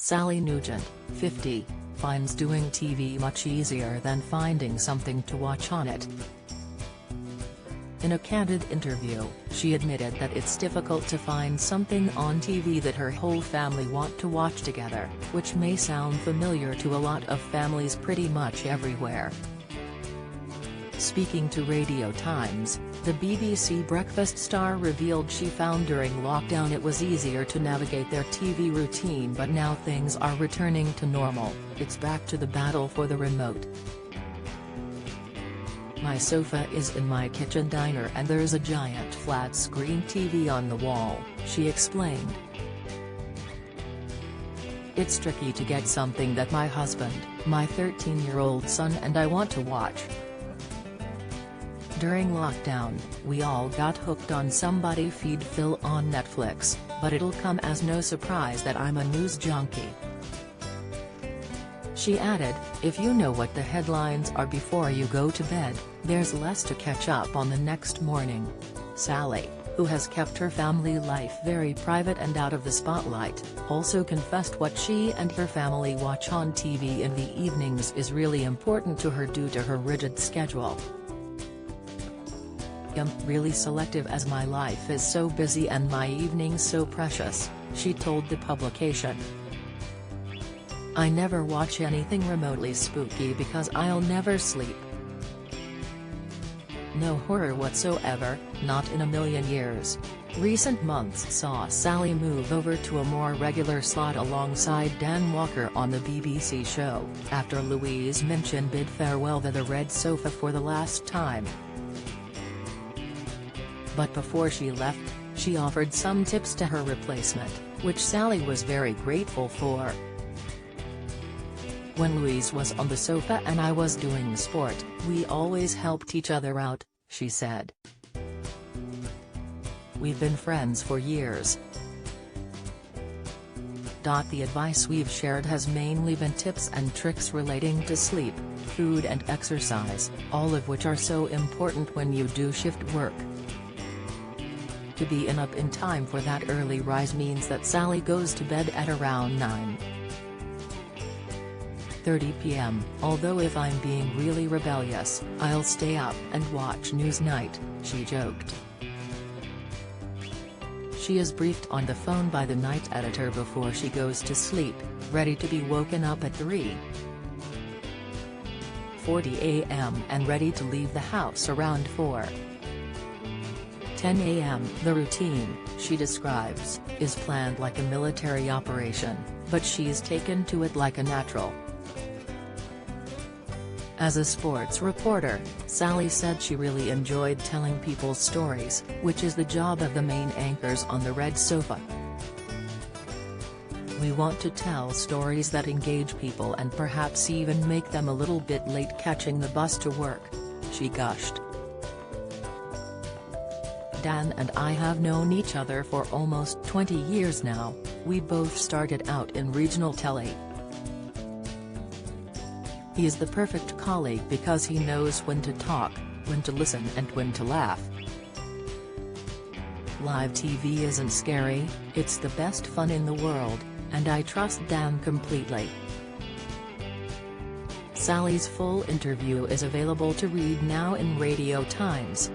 Sally Nugent, 50, finds doing TV much easier than finding something to watch on it. In a candid interview, she admitted that it's difficult to find something on TV that her whole family want to watch together, which may sound familiar to a lot of families pretty much everywhere. Speaking to Radio Times, the BBC breakfast star revealed she found during lockdown it was easier to navigate their TV routine, but now things are returning to normal. It's back to the battle for the remote. My sofa is in my kitchen diner and there's a giant flat-screen TV on the wall, she explained. It's tricky to get something that my husband, my 13-year-old son and I want to watch. During lockdown, we all got hooked on Somebody Feed Phil on Netflix, but it'll come as no surprise that I'm a news junkie. She added, if you know what the headlines are before you go to bed, there's less to catch up on the next morning. Sally, who has kept her family life very private and out of the spotlight, also confessed what she and her family watch on TV in the evenings is really important to her due to her rigid schedule. I'm really selective as my life is so busy and my evenings so precious, she told the publication. I never watch anything remotely spooky because I'll never sleep. No horror whatsoever, not in a million years. Recent months saw Sally move over to a more regular slot alongside Dan Walker on the BBC show, after Louise Minchin bid farewell to the red sofa for the last time. But before she left, she offered some tips to her replacement, which Sally was very grateful for. When Louise was on the sofa and I was doing sport, we always helped each other out, she said. We've been friends for years. The advice we've shared has mainly been tips and tricks relating to sleep, food and exercise, all of which are so important when you do shift work. To be up in time for that early rise means that Sally goes to bed at around 9:30 p.m, although if I'm being really rebellious, I'll stay up and watch Newsnight, she joked. She is briefed on the phone by the night editor before she goes to sleep, ready to be woken up at 3:40 a.m. and ready to leave the house around 4:10 a.m. The routine, she describes, is planned like a military operation, but she's taken to it like a natural. As a sports reporter, Sally said she really enjoyed telling people stories, which is the job of the main anchors on the red sofa. We want to tell stories that engage people and perhaps even make them a little bit late catching the bus to work, she gushed. Dan and I have known each other for almost 20 years now, we both started out in regional telly. He is the perfect colleague because he knows when to talk, when to listen and when to laugh. Live TV isn't scary, it's the best fun in the world, and I trust Dan completely. Sally's full interview is available to read now in Radio Times.